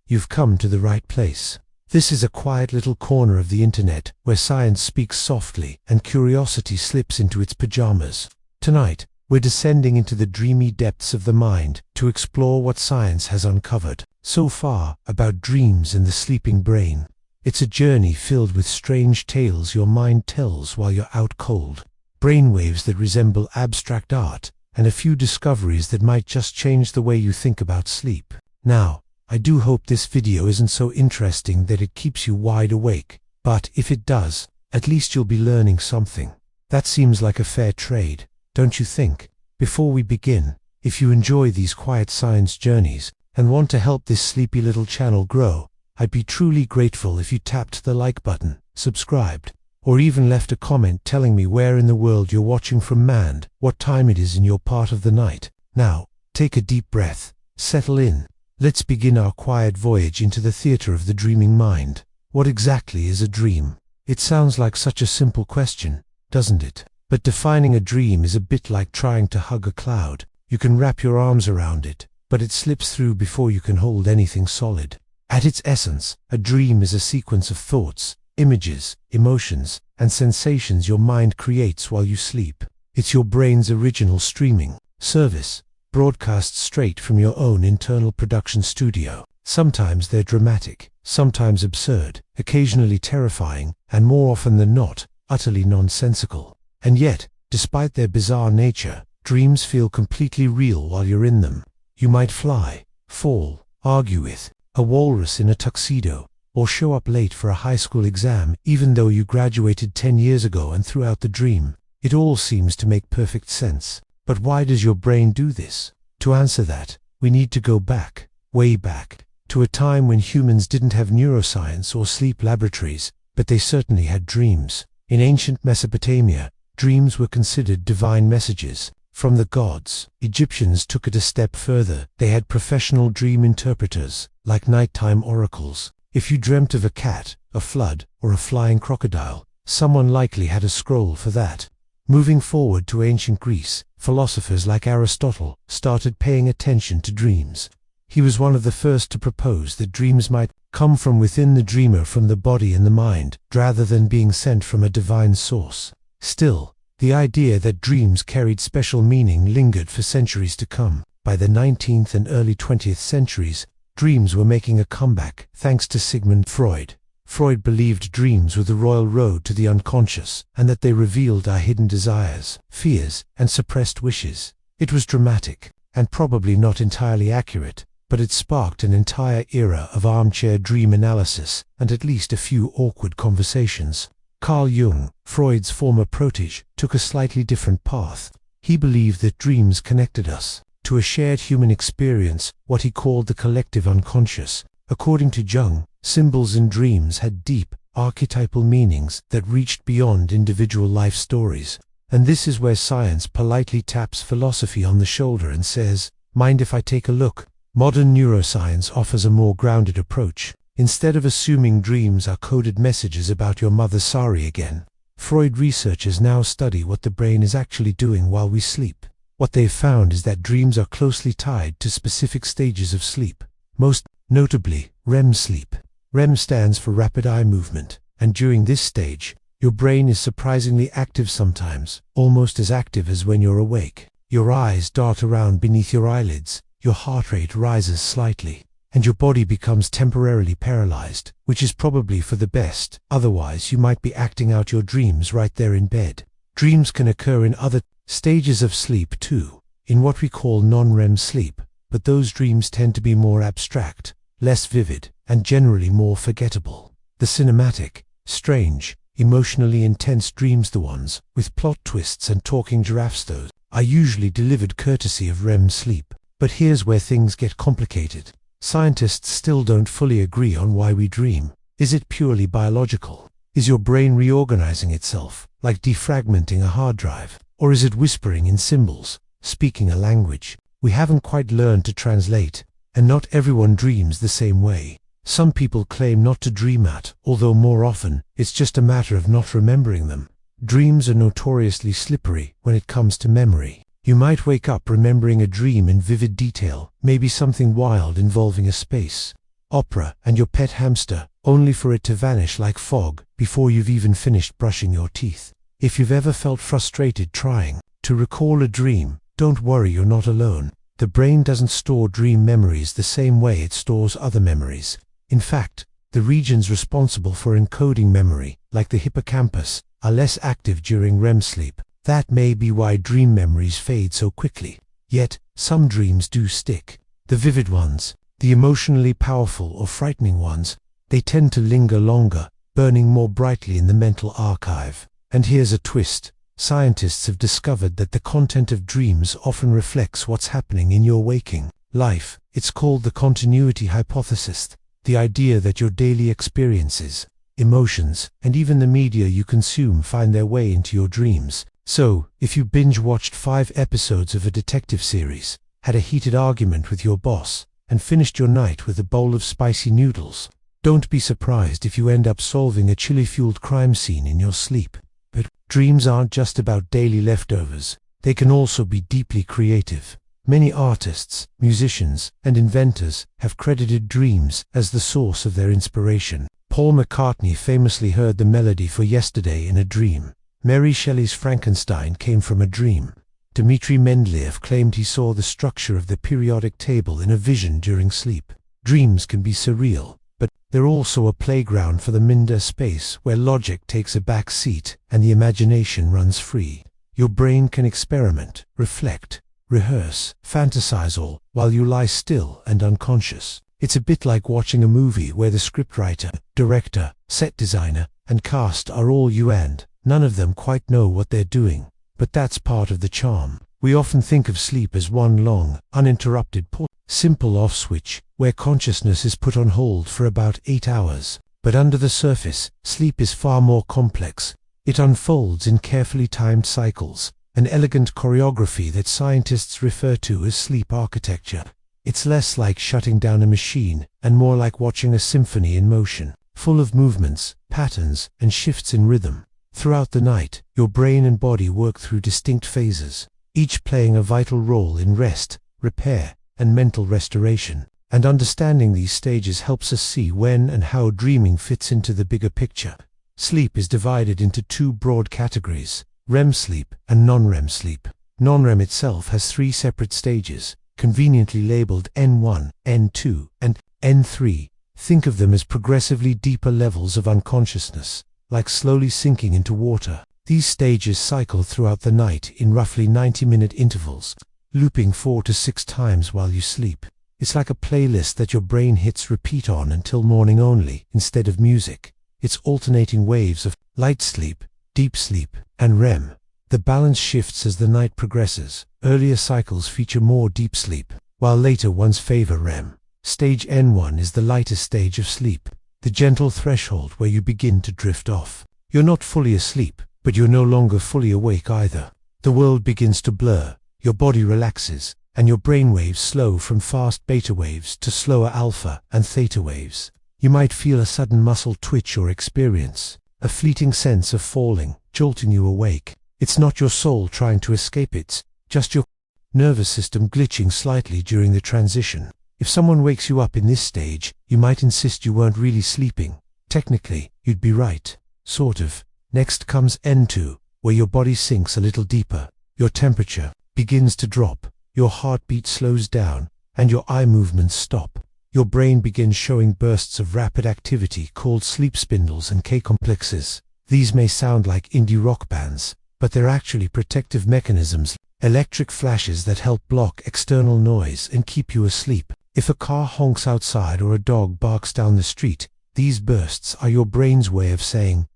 you've come to the right place. This is a quiet little corner of the internet where science speaks softly and curiosity slips into its pajamas. Tonight, we're descending into the dreamy depths of the mind to explore what science has uncovered so far about dreams and the sleeping brain. It's a journey filled with strange tales your mind tells while you're out cold, brainwaves that resemble abstract art, and a few discoveries that might just change the way you think about sleep. Now, I do hope this video isn't so interesting that it keeps you wide awake, but if it does, at least you'll be learning something. That seems like a fair trade, don't you think? Before we begin, if you enjoy these quiet science journeys and want to help this sleepy little channel grow, I'd be truly grateful if you tapped the like button, subscribed, or even left a comment telling me where in the world you're watching from and what time it is in your part of the night. Now, take a deep breath, settle in. Let's begin our quiet voyage into the theater of the dreaming mind. What exactly is a dream? It sounds like such a simple question, doesn't it? But defining a dream is a bit like trying to hug a cloud. You can wrap your arms around it, but it slips through before you can hold anything solid. At its essence, a dream is a sequence of thoughts, images, emotions, and sensations your mind creates while you sleep. It's your brain's original streaming service, broadcast straight from your own internal production studio. Sometimes they're dramatic, sometimes absurd, occasionally terrifying, and more often than not, utterly nonsensical. And yet, despite their bizarre nature, dreams feel completely real while you're in them. You might fly, fall, argue with a walrus in a tuxedo, or show up late for a high school exam even though you graduated 10 years ago and threw out the dream. It all seems to make perfect sense. But why does your brain do this? To answer that, we need to go back, way back, to a time when humans didn't have neuroscience or sleep laboratories, but they certainly had dreams. In ancient Mesopotamia, dreams were considered divine messages from the gods. Egyptians took it a step further. They had professional dream interpreters, like nighttime oracles. If you dreamt of a cat, a flood, or a flying crocodile, someone likely had a scroll for that. Moving forward to ancient Greece, philosophers like Aristotle started paying attention to dreams. He was one of the first to propose that dreams might come from within the dreamer, from the body and the mind, rather than being sent from a divine source. Still, the idea that dreams carried special meaning lingered for centuries to come. By the 19th and early 20th centuries, dreams were making a comeback, thanks to Sigmund Freud. Freud believed dreams were the royal road to the unconscious, and that they revealed our hidden desires, fears, and suppressed wishes. It was dramatic, and probably not entirely accurate, but it sparked an entire era of armchair dream analysis and at least a few awkward conversations. Carl Jung, Freud's former protege, took a slightly different path. He believed that dreams connected us to a shared human experience, what he called the collective unconscious. According to Jung, symbols in dreams had deep, archetypal meanings that reached beyond individual life stories. And this is where science politely taps philosophy on the shoulder and says, "Mind if I take a look?" Modern neuroscience offers a more grounded approach. Instead of assuming dreams are coded messages about your mother sorry again, Freud researchers now study what the brain is actually doing while we sleep. What they've found is that dreams are closely tied to specific stages of sleep, most notably REM sleep. REM stands for rapid eye movement, and during this stage, your brain is surprisingly active, sometimes almost as active as when you're awake. Your eyes dart around beneath your eyelids, your heart rate rises slightly, and your body becomes temporarily paralyzed, which is probably for the best. Otherwise, you might be acting out your dreams right there in bed. Dreams can occur in other stages of sleep too, in what we call non-REM sleep, but those dreams tend to be more abstract, less vivid, and generally more forgettable. The cinematic, strange, emotionally intense dreams, the ones with plot twists and talking giraffes, those are usually delivered courtesy of REM sleep. But here's where things get complicated. Scientists still don't fully agree on why we dream. Is it purely biological? Is your brain reorganizing itself, like defragmenting a hard drive? Or is it whispering in symbols, speaking a language we haven't quite learned to translate? And not everyone dreams the same way. Some people claim not to dream at, although more often, it's just a matter of not remembering them. Dreams are notoriously slippery when it comes to memory. You might wake up remembering a dream in vivid detail, maybe something wild involving a space opera, and your pet hamster, only for it to vanish like fog before you've even finished brushing your teeth. If you've ever felt frustrated trying to recall a dream, don't worry, you're not alone. The brain doesn't store dream memories the same way it stores other memories. In fact, the regions responsible for encoding memory, like the hippocampus, are less active during REM sleep. That may be why dream memories fade so quickly. Yet, some dreams do stick. The vivid ones, the emotionally powerful or frightening ones, they tend to linger longer, burning more brightly in the mental archive. And here's a twist. Scientists have discovered that the content of dreams often reflects what's happening in your waking life. It's called the continuity hypothesis, the idea that your daily experiences, emotions, and even the media you consume find their way into your dreams. So, if you binge-watched 5 episodes of a detective series, had a heated argument with your boss, and finished your night with a bowl of spicy noodles, don't be surprised if you end up solving a chili-fueled crime scene in your sleep. But dreams aren't just about daily leftovers. They can also be deeply creative. Many artists, musicians, and inventors have credited dreams as the source of their inspiration. Paul McCartney famously heard the melody for Yesterday in a dream. Mary Shelley's Frankenstein came from a dream. Dmitri Mendeleev claimed he saw the structure of the periodic table in a vision during sleep. Dreams can be surreal, but they're also a playground for the minder space where logic takes a back seat and the imagination runs free. Your brain can experiment, reflect, rehearse, fantasize all while you lie still and unconscious. It's a bit like watching a movie where the scriptwriter, director, set designer, and cast are all you and none of them quite know what they're doing. But that's part of the charm. We often think of sleep as one long, uninterrupted, simple off switch, where consciousness is put on hold for about 8 hours. But under the surface, sleep is far more complex. It unfolds in carefully timed cycles, an elegant choreography that scientists refer to as sleep architecture. It's less like shutting down a machine, and more like watching a symphony in motion, full of movements, patterns, and shifts in rhythm. Throughout the night, your brain and body work through distinct phases, each playing a vital role in rest, repair, and mental restoration. And understanding these stages helps us see when and how dreaming fits into the bigger picture. Sleep is divided into 2 broad categories: REM sleep and non-REM sleep. Non-REM itself has 3 separate stages, conveniently labeled N1, N2, and N3. Think of them as progressively deeper levels of unconsciousness, like slowly sinking into water. These stages cycle throughout the night in roughly 90-minute intervals, looping 4 to 6 times while you sleep. It's like a playlist that your brain hits repeat on until morning only, instead of music. It's alternating waves of light sleep, deep sleep, and REM. The balance shifts as the night progresses. Earlier cycles feature more deep sleep, while later ones favor REM. Stage N1 is the lightest stage of sleep, the gentle threshold where you begin to drift off. You're not fully asleep, but you're no longer fully awake either. The world begins to blur, your body relaxes, and your brain waves slow from fast beta waves to slower alpha and theta waves. You might feel a sudden muscle twitch or experience a fleeting sense of falling, jolting you awake. It's not your soul trying to escape, it's just your nervous system glitching slightly during the transition. If someone wakes you up in this stage, you might insist you weren't really sleeping. Technically, you'd be right. Sort of. Next comes N2, where your body sinks a little deeper. Your temperature begins to drop, your heartbeat slows down, and your eye movements stop. Your brain begins showing bursts of rapid activity called sleep spindles and K-complexes. These may sound like indie rock bands, but they're actually protective mechanisms, electric flashes that help block external noise and keep you asleep. If a car honks outside or a dog barks down the street, these bursts are your brain's way of saying,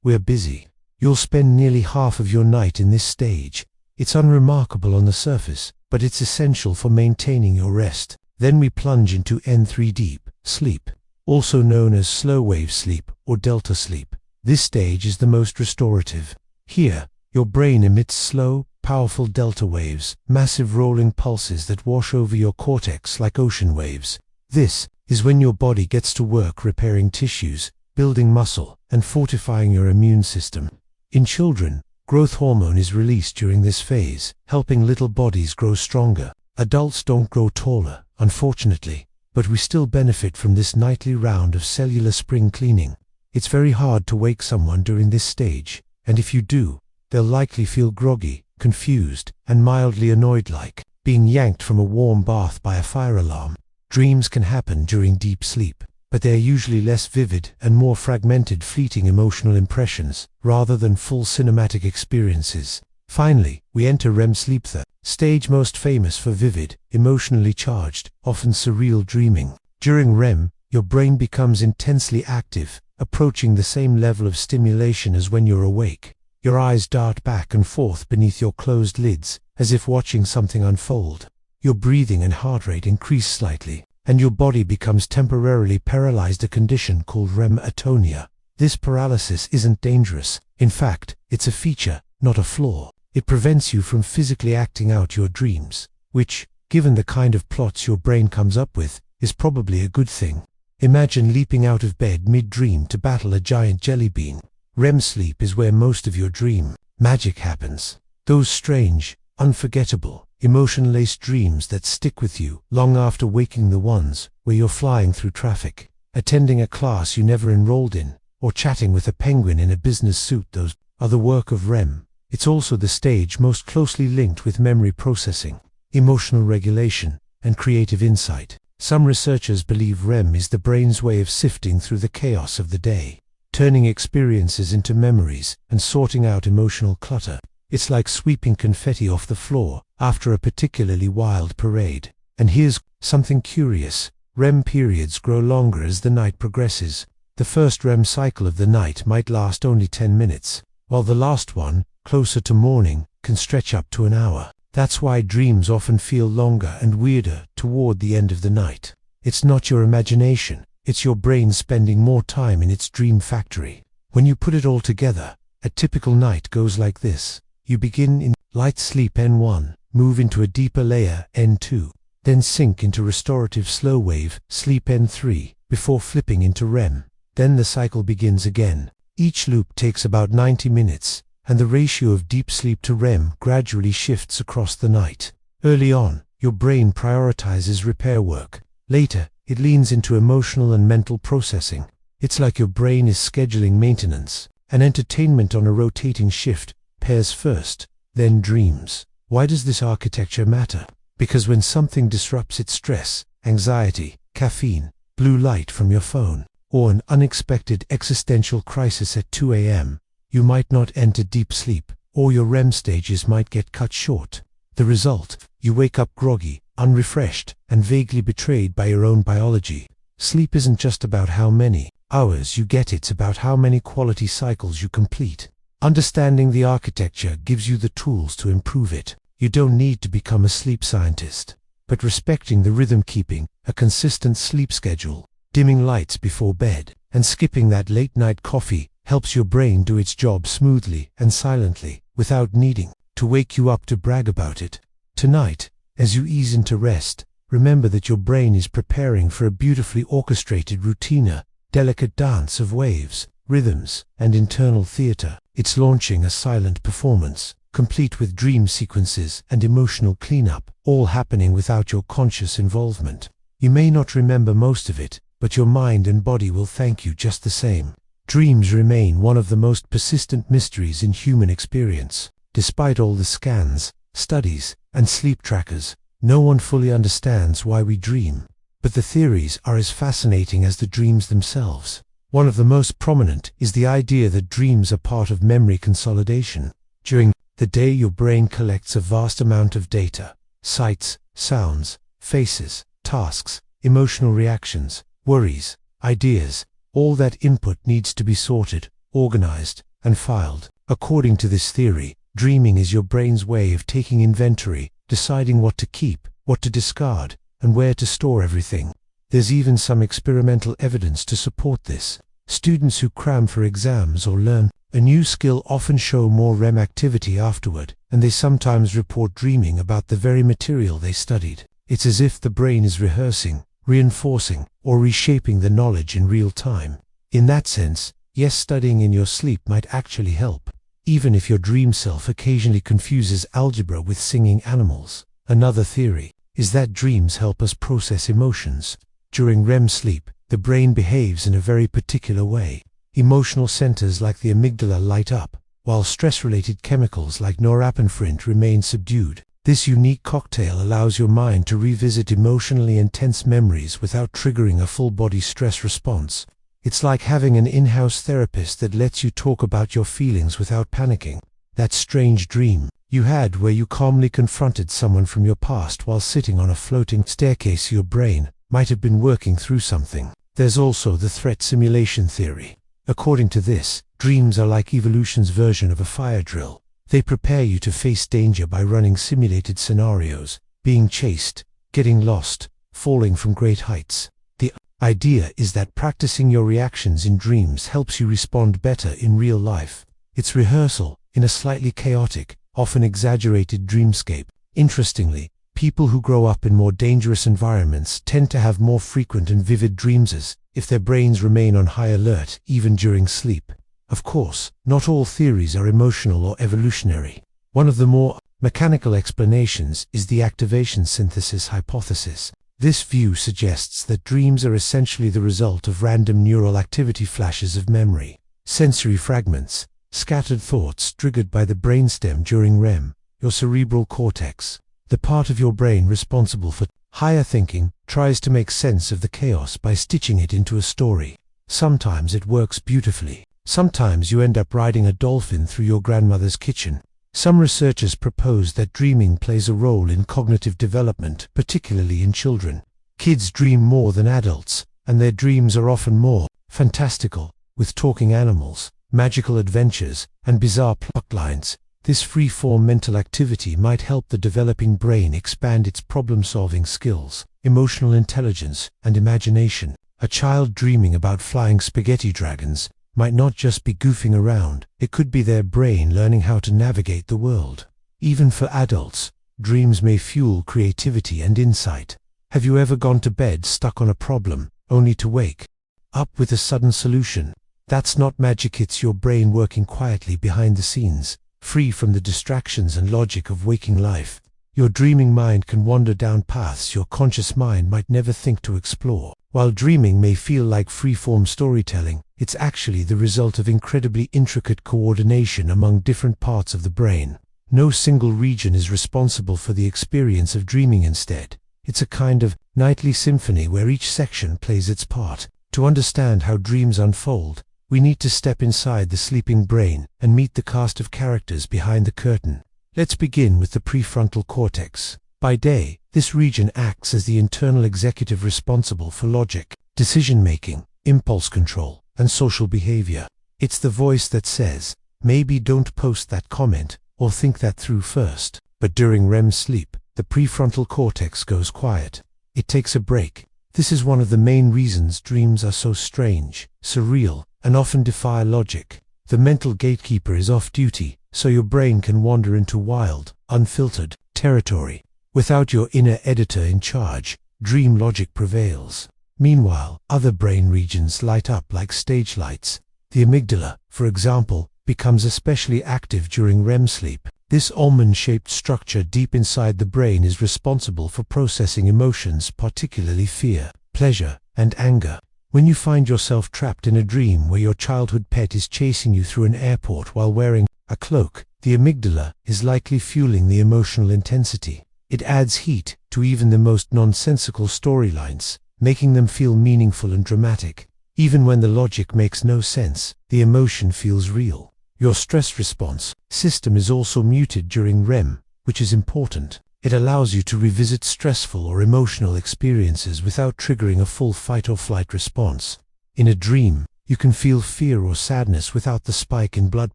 we're busy. You'll spend nearly half of your night in this stage. It's unremarkable on the surface, but it's essential for maintaining your rest. Then we plunge into N3 deep sleep, also known as slow wave sleep or delta sleep. This stage is the most restorative. Here, your brain emits slow, powerful delta waves, massive rolling pulses that wash over your cortex like ocean waves. This is when your body gets to work repairing tissues, building muscle, and fortifying your immune system. In children, growth hormone is released during this phase, helping little bodies grow stronger. Adults don't grow taller, unfortunately. but we still benefit from this nightly round of cellular spring cleaning. It's very hard to wake someone during this stage, and if you do, they'll likely feel groggy, confused, and mildly annoyed, like being yanked from a warm bath by a fire alarm. Dreams can happen during deep sleep, but they are usually less vivid and more fragmented, fleeting emotional impressions, rather than full cinematic experiences. Finally, we enter REM sleep, the stage most famous for vivid, emotionally charged, often surreal dreaming. During REM, your brain becomes intensely active, approaching the same level of stimulation as when you're awake. Your eyes dart back and forth beneath your closed lids, as if watching something unfold. Your breathing and heart rate increase slightly, and your body becomes temporarily paralyzed, a condition called REM atonia. This paralysis isn't dangerous. In fact, it's a feature, not a flaw. It prevents you from physically acting out your dreams, which, given the kind of plots your brain comes up with, is probably a good thing. Imagine leaping out of bed mid-dream to battle a giant jelly bean. REM sleep is where most of your dream magic happens. Those strange, unforgettable, emotion-laced dreams that stick with you long after waking, the ones where you're flying through traffic, attending a class you never enrolled in, or chatting with a penguin in a business suit, those are the work of REM. It's also the stage most closely linked with memory processing, emotional regulation, and creative insight. Some researchers believe REM is the brain's way of sifting through the chaos of the day, turning experiences into memories and sorting out emotional clutter. It's like sweeping confetti off the floor after a particularly wild parade. And here's something curious. REM periods grow longer as the night progresses. The first REM cycle of the night might last only 10 minutes, while the last one, closer to morning, can stretch up to an hour. That's why dreams often feel longer and weirder toward the end of the night. It's not your imagination, it's your brain spending more time in its dream factory. When you put it all together, a typical night goes like this. You begin in light sleep N1, move into a deeper layer N2, then sink into restorative slow wave sleep N3, before flipping into REM. Then the cycle begins again. Each loop takes about 90 minutes, and the ratio of deep sleep to REM gradually shifts across the night. Early on, your brain prioritizes repair work. Later, it leans into emotional and mental processing. It's like your brain is scheduling maintenance, and entertainment on a rotating shift, pairs first, then dreams. Why does this architecture matter? Because when something disrupts its stress, anxiety, caffeine, blue light from your phone, or an unexpected existential crisis at 2 a.m., you might not enter deep sleep, or your REM stages might get cut short. The result, you wake up groggy, unrefreshed, and vaguely betrayed by your own biology. Sleep isn't just about how many hours you get, it's about how many quality cycles you complete. Understanding the architecture gives you the tools to improve it. You don't need to become a sleep scientist, but respecting the rhythm, keeping a consistent sleep schedule, dimming lights before bed, and skipping that late-night coffee helps your brain do its job smoothly and silently, without needing to wake you up to brag about it. Tonight, as you ease into rest, remember that your brain is preparing for a beautifully orchestrated routine, a delicate dance of waves, rhythms, and internal theater. It's launching a silent performance, complete with dream sequences and emotional cleanup, all happening without your conscious involvement. You may not remember most of it, but your mind and body will thank you just the same. Dreams remain one of the most persistent mysteries in human experience. Despite all the scans, studies, and sleep trackers, no one fully understands why we dream. But the theories are as fascinating as the dreams themselves. One of the most prominent is the idea that dreams are part of memory consolidation. During the day, your brain collects a vast amount of data: sights, sounds, faces, tasks, emotional reactions, worries, ideas. All that input needs to be sorted, organized, and filed. According to this theory, dreaming is your brain's way of taking inventory, deciding what to keep, what to discard, and where to store everything. There's even some experimental evidence to support this. Students who cram for exams or learn a new skill often show more REM activity afterward, and they sometimes report dreaming about the very material they studied. It's as if the brain is rehearsing, reinforcing, or reshaping the knowledge in real time. In that sense, yes, studying in your sleep might actually help, even if your dream self occasionally confuses algebra with singing animals. Another theory is that dreams help us process emotions. During REM sleep, the brain behaves in a very particular way. Emotional centers like the amygdala light up, while stress-related chemicals like norepinephrine remain subdued. This unique cocktail allows your mind to revisit emotionally intense memories without triggering a full-body stress response. It's like having an in-house therapist that lets you talk about your feelings without panicking. That strange dream you had where you calmly confronted someone from your past while sitting on a floating staircase, your brain might have been working through something. There's also the threat simulation theory. According to this, dreams are like evolution's version of a fire drill. They prepare you to face danger by running simulated scenarios, being chased, getting lost, falling from great heights. The idea is that practicing your reactions in dreams helps you respond better in real life. It's rehearsal in a slightly chaotic, often exaggerated dreamscape. Interestingly, people who grow up in more dangerous environments tend to have more frequent and vivid dreams as if their brains remain on high alert even during sleep. Of course, not all theories are emotional or evolutionary. One of the more mechanical explanations is the activation synthesis hypothesis. This view suggests that dreams are essentially the result of random neural activity flashes of memory, sensory fragments, scattered thoughts triggered by the brainstem during REM, your cerebral cortex. The part of your brain responsible for higher thinking tries to make sense of the chaos by stitching it into a story. Sometimes it works beautifully. Sometimes you end up riding a dolphin through your grandmother's kitchen. Some researchers propose that dreaming plays a role in cognitive development, particularly in children. Kids dream more than adults, and their dreams are often more fantastical, with talking animals, magical adventures, and bizarre plot lines. This free-form mental activity might help the developing brain expand its problem-solving skills, emotional intelligence, and imagination. A child dreaming about flying spaghetti dragons might not just be goofing around, it could be their brain learning how to navigate the world. Even for adults, dreams may fuel creativity and insight. Have you ever gone to bed stuck on a problem, only to wake up with a sudden solution? That's not magic, it's your brain working quietly behind the scenes, free from the distractions and logic of waking life. Your dreaming mind can wander down paths your conscious mind might never think to explore. While dreaming may feel like free-form storytelling, it's actually the result of incredibly intricate coordination among different parts of the brain. No single region is responsible for the experience of dreaming. Instead, it's a kind of nightly symphony where each section plays its part. To understand how dreams unfold, we need to step inside the sleeping brain and meet the cast of characters behind the curtain. Let's begin with the prefrontal cortex. By day, this region acts as the internal executive responsible for logic, decision-making, impulse control, and social behavior. It's the voice that says, maybe don't post that comment, or think that through first. But during REM sleep, the prefrontal cortex goes quiet. It takes a break. This is one of the main reasons dreams are so strange, surreal, and often defy logic. The mental gatekeeper is off duty, so your brain can wander into wild, unfiltered territory. Without your inner editor in charge, dream logic prevails. Meanwhile, other brain regions light up like stage lights. The amygdala, for example, becomes especially active during REM sleep. This almond-shaped structure deep inside the brain is responsible for processing emotions, particularly fear, pleasure, and anger. When you find yourself trapped in a dream where your childhood pet is chasing you through an airport while wearing a cloak, the amygdala is likely fueling the emotional intensity. It adds heat to even the most nonsensical storylines, making them feel meaningful and dramatic. Even when the logic makes no sense, the emotion feels real. Your stress response system is also muted during REM, which is important. It allows you to revisit stressful or emotional experiences without triggering a full fight-or-flight response. In a dream, you can feel fear or sadness without the spike in blood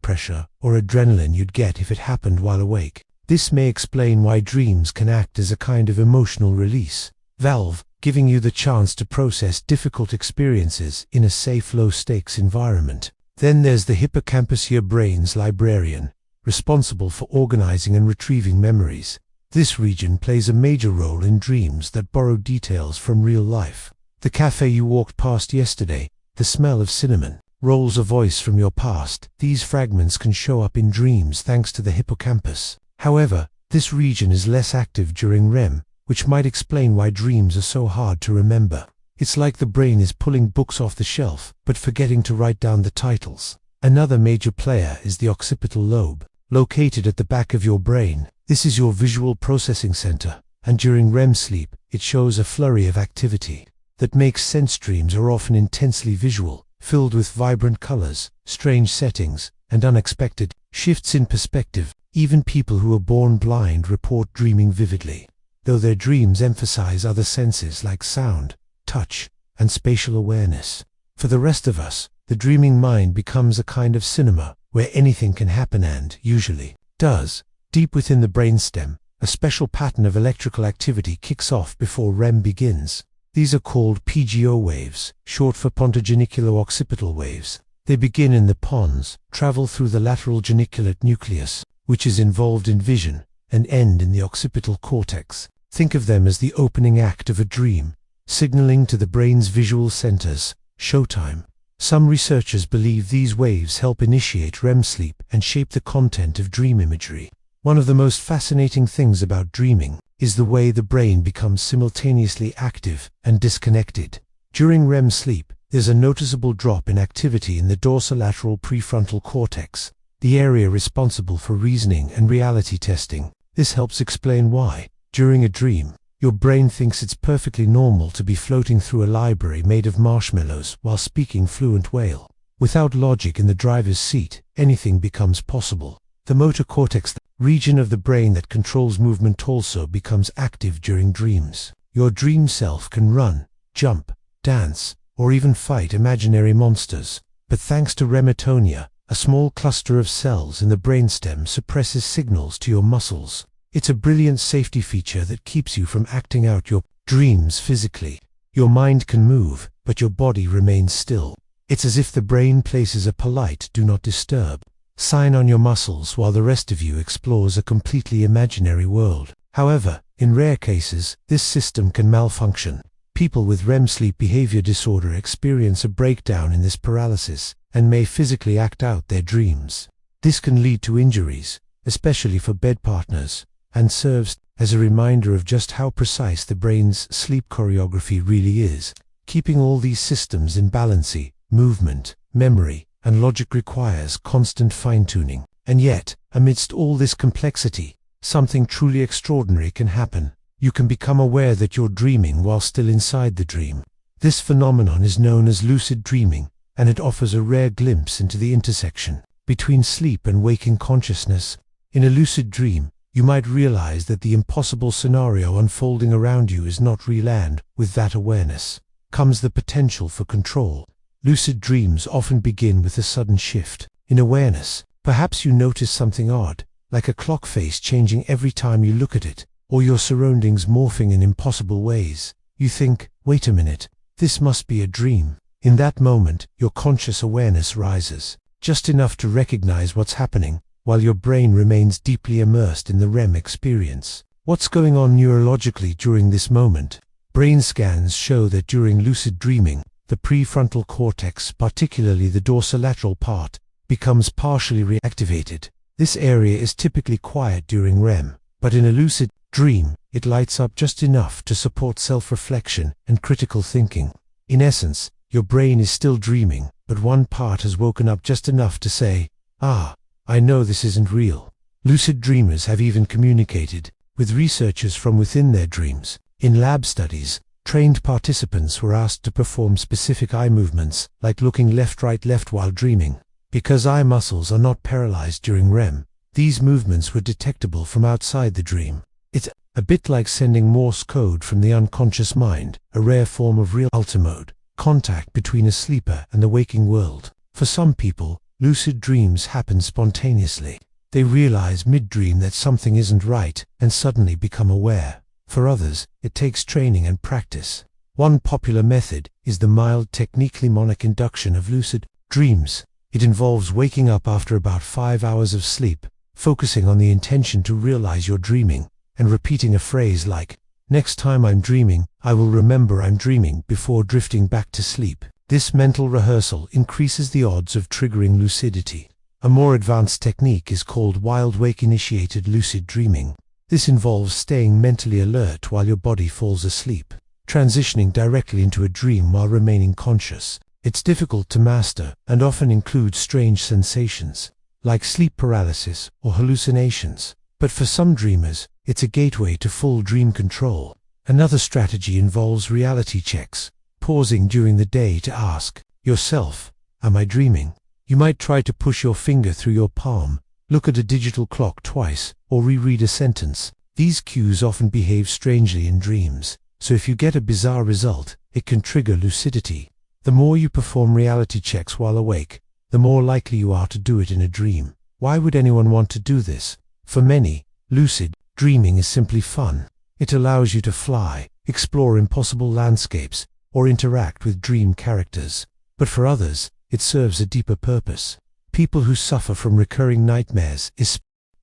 pressure or adrenaline you'd get if it happened while awake. This may explain why dreams can act as a kind of emotional release valve, giving you the chance to process difficult experiences in a safe, low-stakes environment. Then there's the hippocampus, your brain's librarian, responsible for organizing and retrieving memories. This region plays a major role in dreams that borrow details from real life. The cafe you walked past yesterday, the smell of cinnamon, rolls a voice from your past. These fragments can show up in dreams thanks to the hippocampus. However, this region is less active during REM, which might explain why dreams are so hard to remember. It's like the brain is pulling books off the shelf, but forgetting to write down the titles. Another major player is the occipital lobe, located at the back of your brain. This is your visual processing center, and during REM sleep, it shows a flurry of activity that makes sense. Dreams are often intensely visual, filled with vibrant colors, strange settings, and unexpected shifts in perspective. Even people who are born blind report dreaming vividly, though their dreams emphasize other senses like sound, touch, and spatial awareness. For the rest of us, the dreaming mind becomes a kind of cinema where anything can happen and, usually, does. Deep within the brainstem, a special pattern of electrical activity kicks off before REM begins. These are called PGO waves, short for pontogeniculo-occipital waves. They begin in the pons, travel through the lateral geniculate nucleus, which is involved in vision, and end in the occipital cortex. Think of them as the opening act of a dream, signaling to the brain's visual centers, showtime. Some researchers believe these waves help initiate REM sleep and shape the content of dream imagery. One of the most fascinating things about dreaming is the way the brain becomes simultaneously active and disconnected. During REM sleep, there's a noticeable drop in activity in the dorsolateral prefrontal cortex, the area responsible for reasoning and reality testing. This helps explain why, during a dream, your brain thinks it's perfectly normal to be floating through a library made of marshmallows while speaking fluent whale. Without logic in the driver's seat, anything becomes possible. The motor cortex, the region of the brain that controls movement, also becomes active during dreams. Your dream self can run, jump, dance, or even fight imaginary monsters. But thanks to remitonia, a small cluster of cells in the brainstem suppresses signals to your muscles. It's a brilliant safety feature that keeps you from acting out your dreams physically. Your mind can move, but your body remains still. It's as if the brain places a polite "do not disturb" sign on your muscles while the rest of you explores a completely imaginary world. However, in rare cases, this system can malfunction. People with REM sleep behavior disorder experience a breakdown in this paralysis and may physically act out their dreams. This can lead to injuries, especially for bed partners, and serves as a reminder of just how precise the brain's sleep choreography really is. Keeping all these systems in balance, movement, memory, and logic requires constant fine-tuning. And yet, amidst all this complexity, something truly extraordinary can happen. You can become aware that you're dreaming while still inside the dream. This phenomenon is known as lucid dreaming, and it offers a rare glimpse into the intersection between sleep and waking consciousness. In a lucid dream, you might realize that the impossible scenario unfolding around you is not real, and, with that awareness, comes the potential for control. Lucid dreams often begin with a sudden shift in awareness. Perhaps you notice something odd, like a clock face changing every time you look at it, or your surroundings morphing in impossible ways. You think, wait a minute, this must be a dream. In that moment, your conscious awareness rises, just enough to recognize what's happening, while your brain remains deeply immersed in the REM experience. What's going on neurologically during this moment? Brain scans show that during lucid dreaming, the prefrontal cortex, particularly the dorsolateral part, becomes partially reactivated. This area is typically quiet during REM, but in a lucid dream, it lights up just enough to support self-reflection and critical thinking. In essence, your brain is still dreaming, but one part has woken up just enough to say, "Ah, I know this isn't real." Lucid dreamers have even communicated with researchers from within their dreams. In lab studies, trained participants were asked to perform specific eye movements, like looking left, right, left while dreaming. Because eye muscles are not paralyzed during REM, these movements were detectable from outside the dream. It's a bit like sending Morse code from the unconscious mind, a rare form of real ultimode contact between a sleeper and the waking world. For some people, lucid dreams happen spontaneously. They realize mid-dream that something isn't right and suddenly become aware. For others, it takes training and practice. One popular method is the mild technique mnemonic induction of lucid dreams. It involves waking up after about 5 hours of sleep, focusing on the intention to realize you're dreaming, and repeating a phrase like, "Next time I'm dreaming, I will remember I'm dreaming," before drifting back to sleep. This mental rehearsal increases the odds of triggering lucidity. A more advanced technique is called wild wake-initiated lucid dreaming. This involves staying mentally alert while your body falls asleep. transitioning directly into a dream while remaining conscious. It's difficult to master and often includes strange sensations, like sleep paralysis or hallucinations. But for some dreamers, it's a gateway to full dream control. Another strategy involves reality checks, pausing during the day to ask yourself, "Am I dreaming?" You might try to push your finger through your palm, look at a digital clock twice, or reread a sentence. These cues often behave strangely in dreams, so if you get a bizarre result, it can trigger lucidity. The more you perform reality checks while awake, the more likely you are to do it in a dream. Why would anyone want to do this? For many, lucid dreaming is simply fun. It allows you to fly, explore impossible landscapes, or interact with dream characters. But for others, it serves a deeper purpose. People who suffer from recurring nightmares,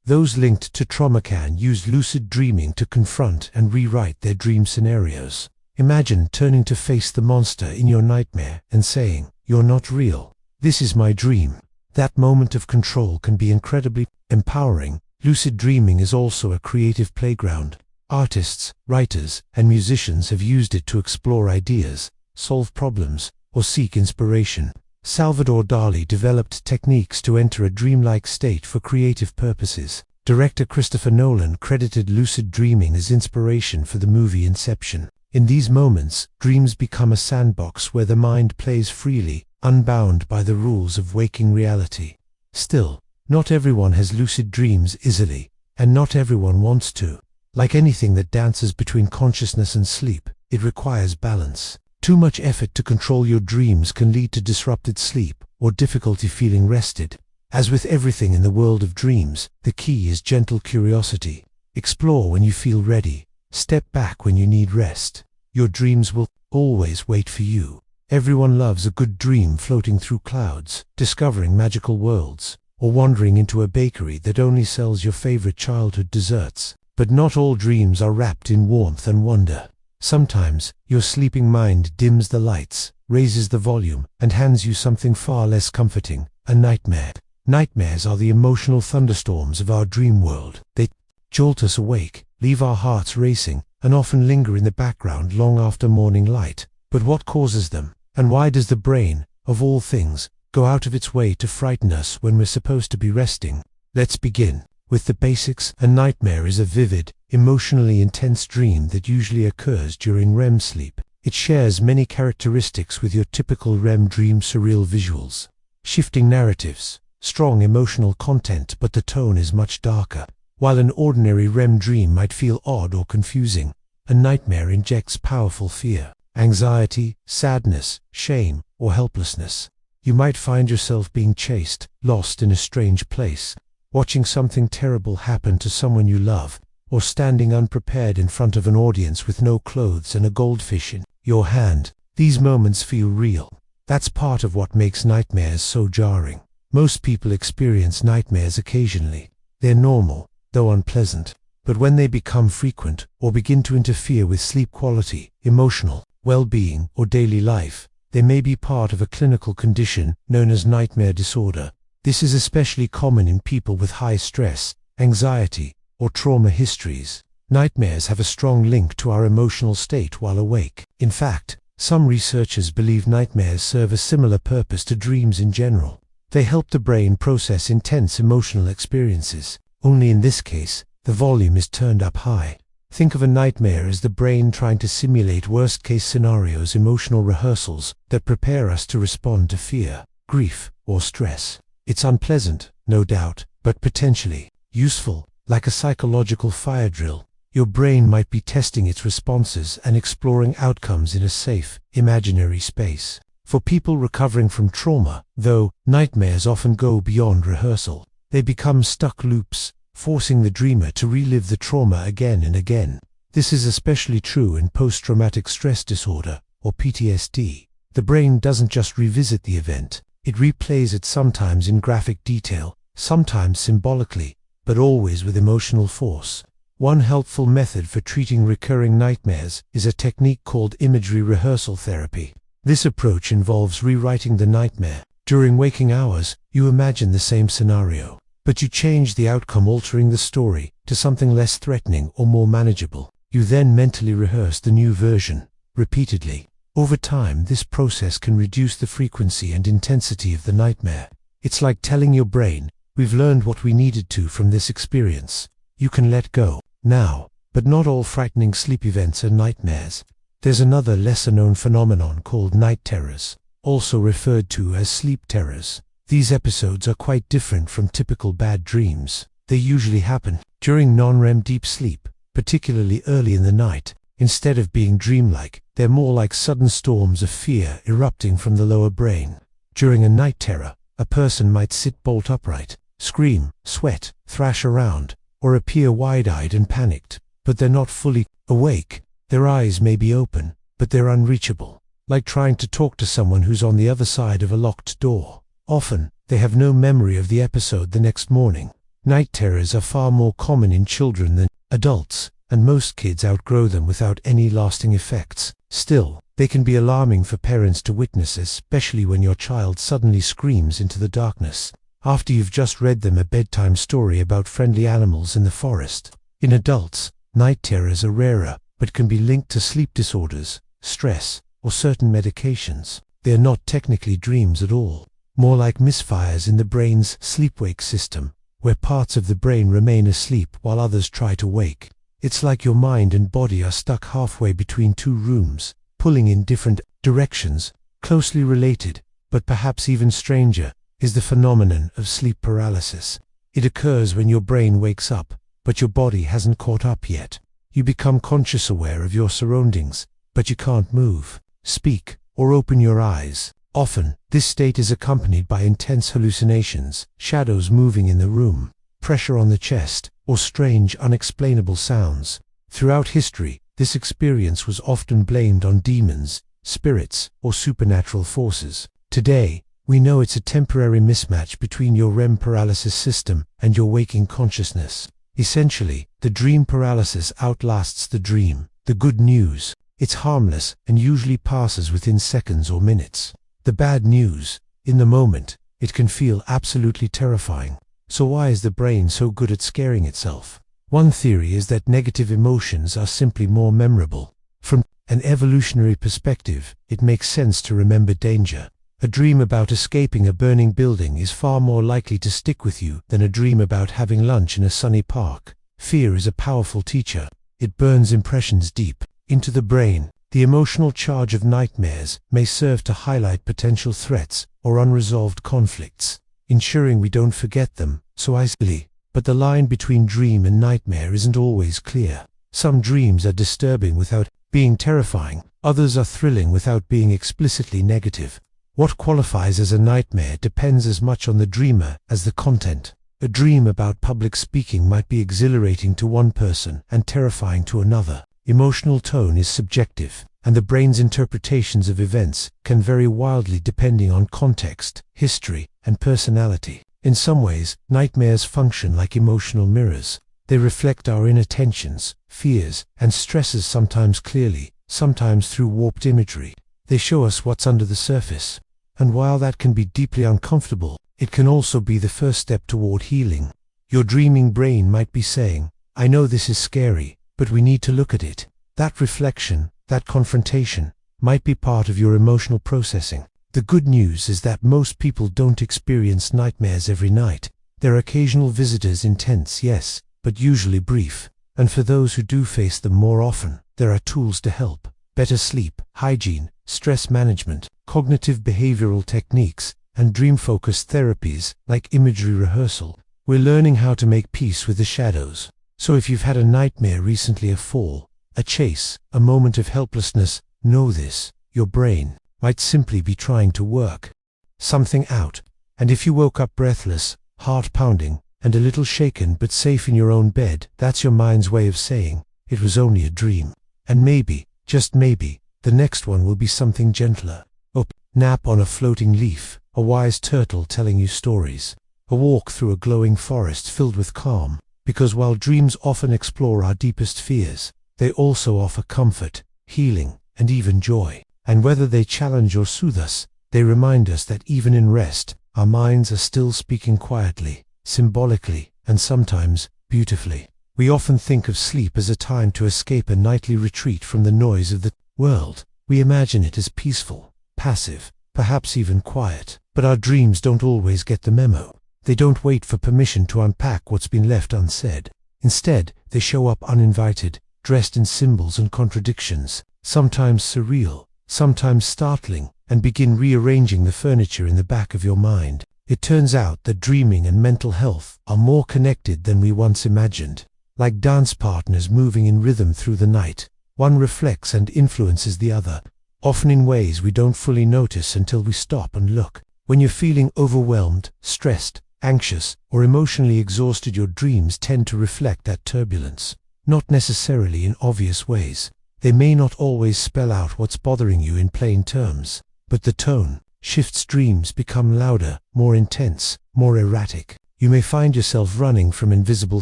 those linked to trauma, can use lucid dreaming to confront and rewrite their dream scenarios. Imagine turning to face the monster in your nightmare and saying, "You're not real. This is my dream." That moment of control can be incredibly empowering. Lucid dreaming is also a creative playground. Artists, writers, and musicians have used it to explore ideas, solve problems, or seek inspiration. Salvador Dali developed techniques to enter a dreamlike state for creative purposes. Director Christopher Nolan credited lucid dreaming as inspiration for the movie Inception. In these moments, dreams become a sandbox where the mind plays freely, unbound by the rules of waking reality. Still, not everyone has lucid dreams easily, and not everyone wants to. Like anything that dances between consciousness and sleep, it requires balance. Too much effort to control your dreams can lead to disrupted sleep or difficulty feeling rested. As with everything in the world of dreams, the key is gentle curiosity. Explore when you feel ready. Step back when you need rest. Your dreams will always wait for you. Everyone loves a good dream, floating through clouds, discovering magical worlds, or wandering into a bakery that only sells your favorite childhood desserts. But not all dreams are wrapped in warmth and wonder. Sometimes, your sleeping mind dims the lights, raises the volume, and hands you something far less comforting, a nightmare. Nightmares are the emotional thunderstorms of our dream world. They jolt us awake, leave our hearts racing, and often linger in the background long after morning light. But what causes them? And why does the brain, of all things, go out of its way to frighten us when we're supposed to be resting? Let's begin with the basics. A nightmare is a vivid, emotionally intense dream that usually occurs during REM sleep. It shares many characteristics with your typical REM dream: surreal visuals, shifting narratives, strong emotional content, but the tone is much darker. While an ordinary REM dream might feel odd or confusing, a nightmare injects powerful fear, anxiety, sadness, shame, or helplessness. You might find yourself being chased, lost in a strange place, watching something terrible happen to someone you love, or standing unprepared in front of an audience with no clothes and a goldfish in your hand. These moments feel real. That's part of what makes nightmares so jarring. Most people experience nightmares occasionally. They're normal, though unpleasant. But when they become frequent, or begin to interfere with sleep quality, emotional well-being, or daily life, they may be part of a clinical condition known as nightmare disorder. This is especially common in people with high stress, anxiety, or trauma histories. Nightmares have a strong link to our emotional state while awake. In fact, some researchers believe nightmares serve a similar purpose to dreams in general. They help the brain process intense emotional experiences. Only in this case, the volume is turned up high. Think of a nightmare as the brain trying to simulate worst-case scenarios, emotional rehearsals that prepare us to respond to fear, grief, or stress. It's unpleasant, no doubt, but potentially useful. Like a psychological fire drill, your brain might be testing its responses and exploring outcomes in a safe, imaginary space. For people recovering from trauma, though, nightmares often go beyond rehearsal. They become stuck loops, forcing the dreamer to relive the trauma again and again. This is especially true in post-traumatic stress disorder, or PTSD. The brain doesn't just revisit the event, it replays it, sometimes in graphic detail, sometimes symbolically, but always with emotional force. One helpful method for treating recurring nightmares is a technique called imagery rehearsal therapy. This approach involves rewriting the nightmare. During waking hours, you imagine the same scenario, but you change the outcome, altering the story to something less threatening or more manageable. You then mentally rehearse the new version, repeatedly. Over time, this process can reduce the frequency and intensity of the nightmare. It's like telling your brain, we've learned what we needed to from this experience. You can let go now. But not all frightening sleep events are nightmares. There's another lesser-known phenomenon called night terrors, also referred to as sleep terrors. These episodes are quite different from typical bad dreams. They usually happen during non-REM deep sleep, particularly early in the night. Instead of being dreamlike, they're more like sudden storms of fear erupting from the lower brain. During a night terror, a person might sit bolt upright, scream, sweat, thrash around, or appear wide-eyed and panicked. But they're not fully awake. Their eyes may be open, but they're unreachable, like trying to talk to someone who's on the other side of a locked door. Often, they have no memory of the episode the next morning. Night terrors are far more common in children than adults, and most kids outgrow them without any lasting effects. Still, they can be alarming for parents to witness, especially when your child suddenly screams into the darkness, after you've just read them a bedtime story about friendly animals in the forest. In adults, night terrors are rarer, but can be linked to sleep disorders, stress, or certain medications. They are not technically dreams at all, more like misfires in the brain's sleep-wake system, where parts of the brain remain asleep while others try to wake. It's like your mind and body are stuck halfway between two rooms, pulling in different directions. Closely related, but perhaps even stranger, is the phenomenon of sleep paralysis. It occurs when your brain wakes up, but your body hasn't caught up yet. You become conscious aware of your surroundings, but you can't move, speak, or open your eyes. Often, this state is accompanied by intense hallucinations, shadows moving in the room, pressure on the chest, or strange, unexplainable sounds. Throughout history, this experience was often blamed on demons, spirits, or supernatural forces. Today, we know it's a temporary mismatch between your REM paralysis system and your waking consciousness. Essentially, the dream paralysis outlasts the dream. The good news: it's harmless and usually passes within seconds or minutes. The bad news: in the moment, it can feel absolutely terrifying. So why is the brain so good at scaring itself? One theory is that negative emotions are simply more memorable. From an evolutionary perspective, it makes sense to remember danger. A dream about escaping a burning building is far more likely to stick with you than a dream about having lunch in a sunny park. Fear is a powerful teacher. It burns impressions deep into the brain. The emotional charge of nightmares may serve to highlight potential threats or unresolved conflicts, ensuring we don't forget them so easily. But the line between dream and nightmare isn't always clear. Some dreams are disturbing without being terrifying. Others are thrilling without being explicitly negative. What qualifies as a nightmare depends as much on the dreamer as the content. A dream about public speaking might be exhilarating to one person and terrifying to another. Emotional tone is subjective, and the brain's interpretations of events can vary wildly depending on context, history, and personality. In some ways, nightmares function like emotional mirrors. They reflect our inner tensions, fears, and stresses, sometimes clearly, sometimes through warped imagery. They show us what's under the surface. And while that can be deeply uncomfortable, it can also be the first step toward healing. Your dreaming brain might be saying, I know this is scary, but we need to look at it. That reflection, that confrontation, might be part of your emotional processing. The good news is that most people don't experience nightmares every night. There are occasional visitors, intense, yes, but usually brief. And for those who do face them more often, there are tools to help. Better sleep, hygiene, stress management, cognitive behavioral techniques, and dream-focused therapies like imagery rehearsal. We're learning how to make peace with the shadows. So if you've had a nightmare recently, a fall, a chase, a moment of helplessness, know this: your brain might simply be trying to work something out. And if you woke up breathless, heart pounding, and a little shaken but safe in your own bed, that's your mind's way of saying, it was only a dream. And maybe, just maybe, the next one will be something gentler. A nap on a floating leaf, a wise turtle telling you stories, a walk through a glowing forest filled with calm. Because while dreams often explore our deepest fears, they also offer comfort, healing, and even joy. And whether they challenge or soothe us, they remind us that even in rest, our minds are still speaking quietly, symbolically, and sometimes beautifully. We often think of sleep as a time to escape, a nightly retreat from the noise of the world. We imagine it as peaceful, passive, perhaps even quiet. But our dreams don't always get the memo. They don't wait for permission to unpack what's been left unsaid. Instead, they show up uninvited, dressed in symbols and contradictions, sometimes surreal, sometimes startling, and begin rearranging the furniture in the back of your mind. It turns out that dreaming and mental health are more connected than we once imagined. Like dance partners moving in rhythm through the night, one reflects and influences the other, often in ways we don't fully notice until we stop and look. When you're feeling overwhelmed, stressed, anxious, or emotionally exhausted, your dreams tend to reflect that turbulence. Not necessarily in obvious ways. They may not always spell out what's bothering you in plain terms, but the tone shifts. Dreams become louder, more intense, more erratic. You may find yourself running from invisible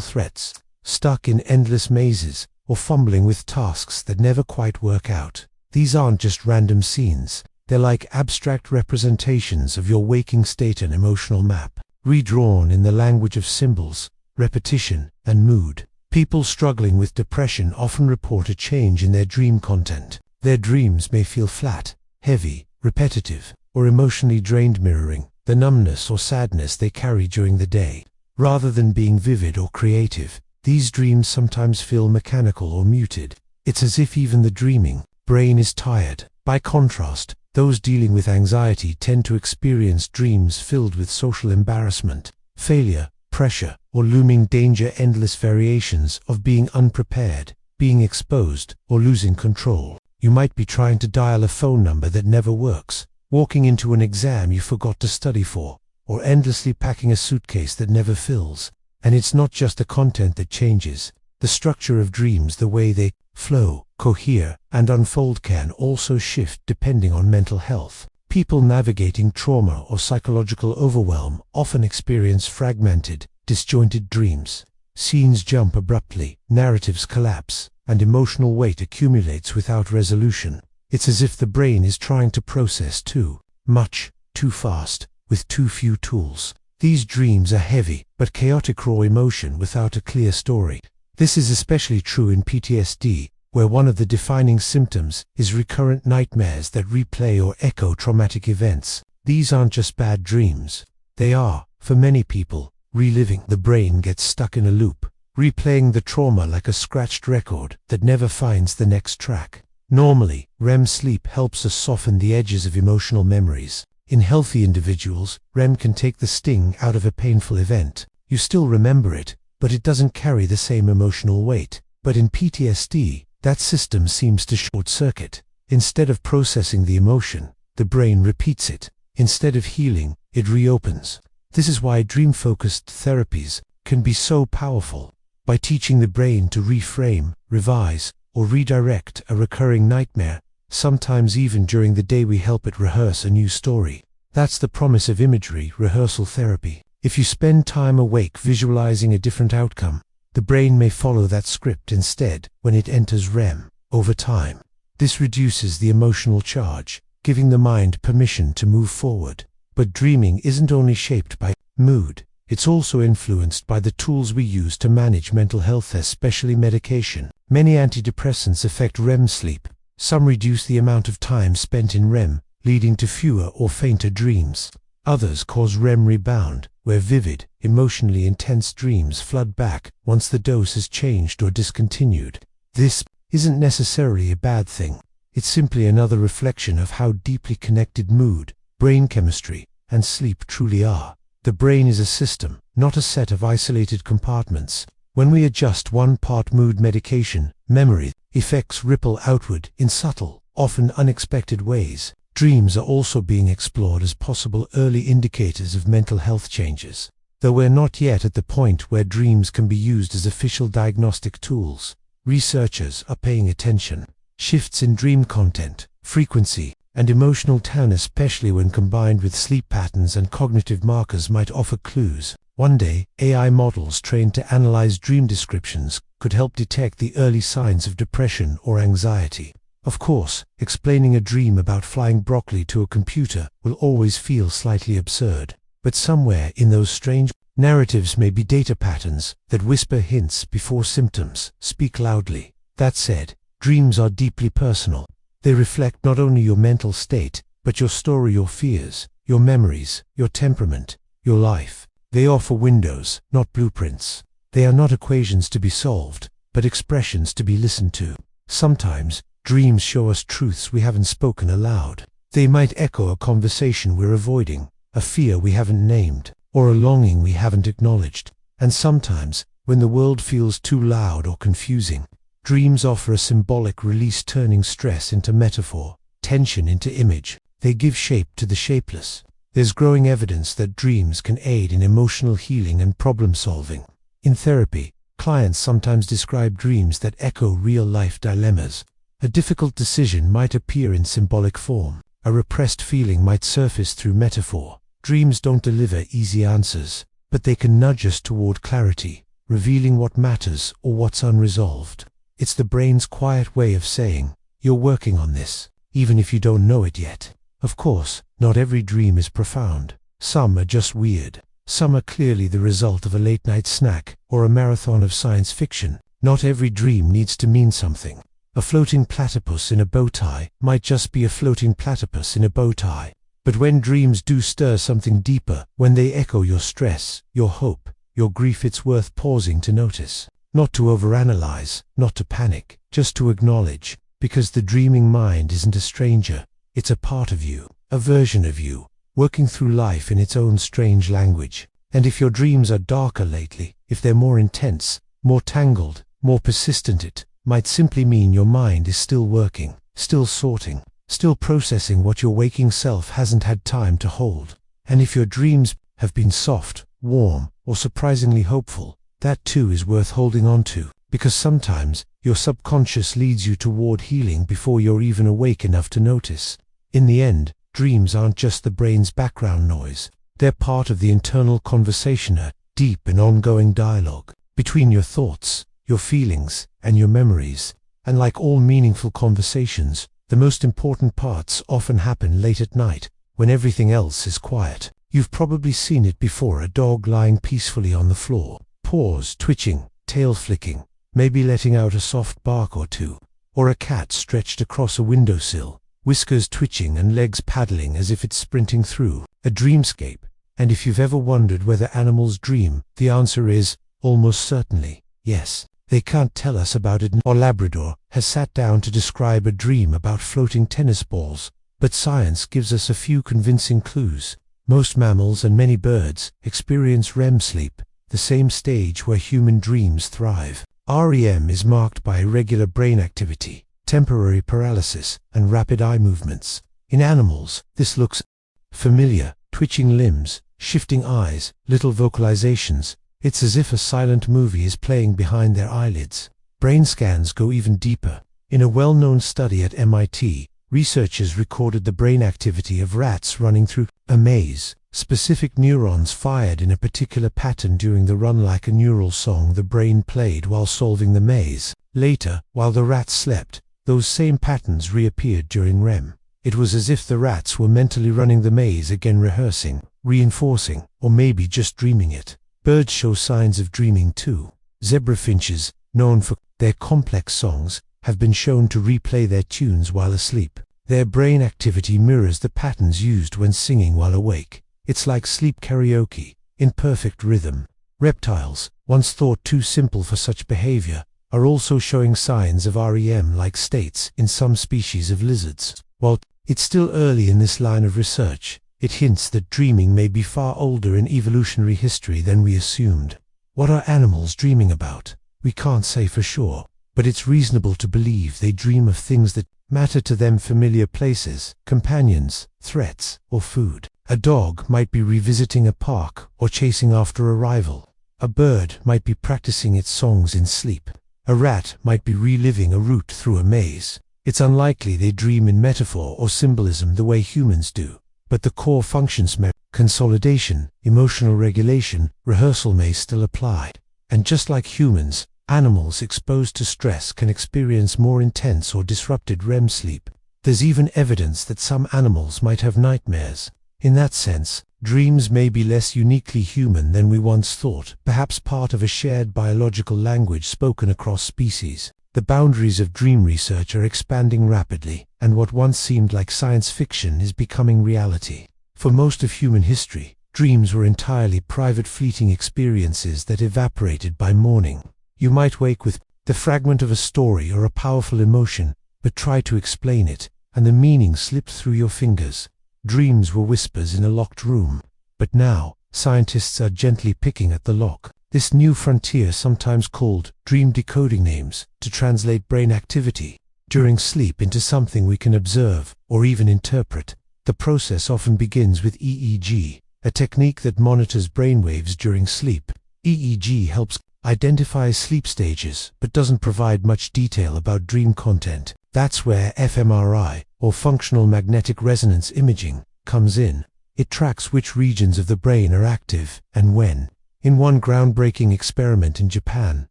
threats, stuck in endless mazes, or fumbling with tasks that never quite work out. These aren't just random scenes. They're like abstract representations of your waking state, an emotional map, redrawn in the language of symbols, repetition, and mood. People struggling with depression often report a change in their dream content. Their dreams may feel flat, heavy, repetitive, or emotionally drained, mirroring the numbness or sadness they carry during the day. Rather than being vivid or creative, these dreams sometimes feel mechanical or muted. It's as if even the dreaming brain is tired. By contrast, those dealing with anxiety tend to experience dreams filled with social embarrassment, failure, pressure, or looming danger, endless variations of being unprepared, being exposed, or losing control. You might be trying to dial a phone number that never works, walking into an exam you forgot to study for, or endlessly packing a suitcase that never fills. And it's not just the content that changes. The structure of dreams, the way they flow, cohere, and unfold can also shift depending on mental health. People navigating trauma or psychological overwhelm often experience fragmented, disjointed dreams. Scenes jump abruptly, narratives collapse, and emotional weight accumulates without resolution. It's as if the brain is trying to process too much, too fast, with too few tools. These dreams are heavy, but chaotic, raw emotion without a clear story. This is especially true in PTSD, where one of the defining symptoms is recurrent nightmares that replay or echo traumatic events. These aren't just bad dreams. They are, for many people, reliving. The brain gets stuck in a loop, replaying the trauma like a scratched record that never finds the next track. Normally, REM sleep helps us soften the edges of emotional memories. In healthy individuals, REM can take the sting out of a painful event. You still remember it, but it doesn't carry the same emotional weight. But in PTSD, that system seems to short circuit. Instead of processing the emotion, the brain repeats it. Instead of healing, it reopens. This is why dream-focused therapies can be so powerful. By teaching the brain to reframe, revise, or redirect a recurring nightmare, sometimes even during the day, we help it rehearse a new story. That's the promise of imagery rehearsal therapy. If you spend time awake visualizing a different outcome, the brain may follow that script instead when it enters REM. Over time, this reduces the emotional charge, giving the mind permission to move forward. But dreaming isn't only shaped by mood, it's also influenced by the tools we use to manage mental health, especially medication. Many antidepressants affect REM sleep. Some reduce the amount of time spent in REM, leading to fewer or fainter dreams. Others cause REM rebound, where vivid, emotionally intense dreams flood back once the dose has changed or discontinued. This isn't necessarily a bad thing. It's simply another reflection of how deeply connected mood, brain chemistry, and sleep truly are. The brain is a system, not a set of isolated compartments. When we adjust one part, mood, medication, memory, effects ripple outward in subtle, often unexpected ways. Dreams are also being explored as possible early indicators of mental health changes. Though we're not yet at the point where dreams can be used as official diagnostic tools, researchers are paying attention. Shifts in dream content, frequency, and emotional tone, especially when combined with sleep patterns and cognitive markers, might offer clues. One day, AI models trained to analyze dream descriptions could help detect the early signs of depression or anxiety. Of course, explaining a dream about flying broccoli to a computer will always feel slightly absurd, but somewhere in those strange narratives may be data patterns that whisper hints before symptoms speak loudly. That said, dreams are deeply personal. They reflect not only your mental state, but your story, your fears, your memories, your temperament, your life. They offer windows, not blueprints. They are not equations to be solved, but expressions to be listened to. Sometimes, dreams show us truths we haven't spoken aloud. They might echo a conversation we're avoiding, a fear we haven't named, or a longing we haven't acknowledged. And sometimes, when the world feels too loud or confusing, dreams offer a symbolic release, turning stress into metaphor, tension into image. They give shape to the shapeless. There's growing evidence that dreams can aid in emotional healing and problem solving. In therapy, clients sometimes describe dreams that echo real-life dilemmas. A difficult decision might appear in symbolic form. A repressed feeling might surface through metaphor. Dreams don't deliver easy answers, but they can nudge us toward clarity, revealing what matters or what's unresolved. It's the brain's quiet way of saying, "You're working on this," even if you don't know it yet. Of course, not every dream is profound. Some are just weird. Some are clearly the result of a late-night snack or a marathon of science fiction. Not every dream needs to mean something. A floating platypus in a bow tie might just be a floating platypus in a bow tie. But when dreams do stir something deeper, when they echo your stress, your hope, your grief, it's worth pausing to notice. Not to overanalyze, not to panic, just to acknowledge, because the dreaming mind isn't a stranger. It's a part of you, a version of you, working through life in its own strange language. And if your dreams are darker lately, if they're more intense, more tangled, more persistent, it might simply mean your mind is still working, still sorting, still processing what your waking self hasn't had time to hold. And if your dreams have been soft, warm, or surprisingly hopeful, that too is worth holding on to, because sometimes your subconscious leads you toward healing before you're even awake enough to notice. In the end, dreams aren't just the brain's background noise. They're part of the internal conversation, a deep and ongoing dialogue between your thoughts, your feelings, and your memories. And like all meaningful conversations, the most important parts often happen late at night, when everything else is quiet. You've probably seen it before: a dog lying peacefully on the floor, paws twitching, tail flicking, maybe letting out a soft bark or two, or a cat stretched across a windowsill, whiskers twitching and legs paddling as if it's sprinting through a dreamscape. And if you've ever wondered whether animals dream, the answer is almost certainly yes. They can't tell us about it. Or Labrador has sat down to describe a dream about floating tennis balls, but science gives us a few convincing clues. Most mammals and many birds experience REM sleep, the same stage where human dreams thrive. REM is marked by irregular brain activity, temporary paralysis, and rapid eye movements. In animals, this looks familiar: twitching limbs, shifting eyes, little vocalizations. It's as if a silent movie is playing behind their eyelids. Brain scans go even deeper. In a well-known study at MIT, researchers recorded the brain activity of rats running through a maze. Specific neurons fired in a particular pattern during the run, like a neural song the brain played while solving the maze. Later, while the rats slept, those same patterns reappeared during REM. It was as if the rats were mentally running the maze again, rehearsing, reinforcing, or maybe just dreaming it. Birds show signs of dreaming too. Zebra finches, known for their complex songs, have been shown to replay their tunes while asleep. Their brain activity mirrors the patterns used when singing while awake. It's like sleep karaoke, in perfect rhythm. Reptiles, once thought too simple for such behavior, are also showing signs of REM-like states in some species of lizards. While it's still early in this line of research, it hints that dreaming may be far older in evolutionary history than we assumed. What are animals dreaming about? We can't say for sure, but it's reasonable to believe they dream of things that matter to them: familiar places, companions, threats, or food. A dog might be revisiting a park or chasing after a rival. A bird might be practicing its songs in sleep. A rat might be reliving a route through a maze. It's unlikely they dream in metaphor or symbolism the way humans do, but the core functions, consolidation, emotional regulation, rehearsal, may still apply. And just like humans, animals exposed to stress can experience more intense or disrupted REM sleep. There's even evidence that some animals might have nightmares. In that sense, dreams may be less uniquely human than we once thought, perhaps part of a shared biological language spoken across species. The boundaries of dream research are expanding rapidly. and what once seemed like science fiction is becoming reality. For most of human history, dreams were entirely private, fleeting experiences that evaporated by morning. You might wake with the fragment of a story or a powerful emotion, but try to explain it, and the meaning slipped through your fingers. Dreams were whispers in a locked room. But now, scientists are gently picking at the lock. This new frontier, sometimes called dream decoding names, to translate brain activity during sleep into something we can observe or even interpret. The process often begins with EEG, a technique that monitors brainwaves during sleep. EEG helps identify sleep stages, but doesn't provide much detail about dream content. That's where fMRI, or functional magnetic resonance imaging, comes in. It tracks which regions of the brain are active and when. In one groundbreaking experiment in Japan,